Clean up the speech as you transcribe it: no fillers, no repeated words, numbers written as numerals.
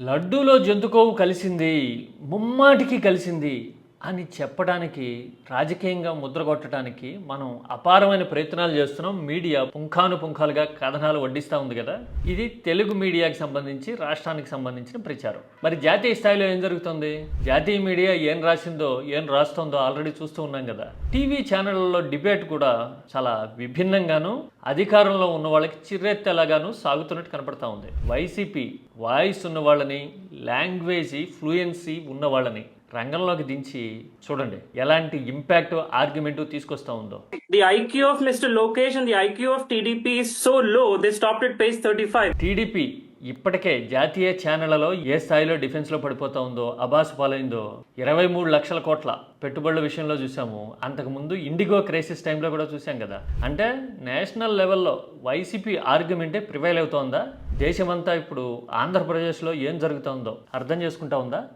లడ్డూలో జంతుకోవు కలిసింది, ముమ్మాటికి కలిసింది అని చెప్పడానికి, రాజకీయంగా ముద్ర కొట్టడానికి మనం అపారమైన ప్రయత్నాలు చేస్తున్నాం. మీడియా పుంఖానుపుంఖాలుగా కథనాలు వడ్డిస్తూ ఉంది కదా. ఇది తెలుగు మీడియాకి సంబంధించి, రాష్ట్రానికి సంబంధించిన ప్రచారం. మరి జాతీయ స్థాయిలో ఏం జరుగుతుంది? జాతీయ మీడియా ఏం రాసిందో, ఏం రాస్తుందో ఆల్రెడీ చూస్తూ ఉన్నాం కదా. టీవీ ఛానళ్లలో డిబేట్ కూడా చాలా విభిన్నంగాను, అధికారంలో ఉన్న వాళ్ళకి చిర్రెత్తెలాగాను సాగుతున్నట్టు కనపడతా ఉంది. వైసీపీ వాయిస్ ఉన్న వాళ్ళని, లాంగ్వేజ్ ఫ్లూయెన్సీ ఉన్న వాళ్ళని రంగంలోకి దించి చూడండి ఎలాంటి ఇంపాక్ట్ ఆర్గ్యుమెంట్ తీసుకొస్తా ఉందో. The IQ of Mr. Lokesh and the IQ of TDP is so low, they stopped at page 35. TDP ఇప్పటికే జాతీయ ఛానళ్లలో ఏ స్థాయిలో డిఫెన్స్లో పడిపోతా ఉందో, అబాసు పాలైందో. 23 లక్షల కోట్ల పెట్టుబడుల విషయంలో చూసాము. అంతకుముందు ఇండిగో క్రైసిస్ టైంలో కూడా చూసాం కదా. అంటే నేషనల్ లెవెల్లో వైసీపీ ఆర్గ్యుమెంటే ప్రివైల్ అవుతోందా? దేశమంతా ఇప్పుడు ఆంధ్రప్రదేశ్లో ఏం జరుగుతుందో అర్థం చేసుకుంటా ఉందా?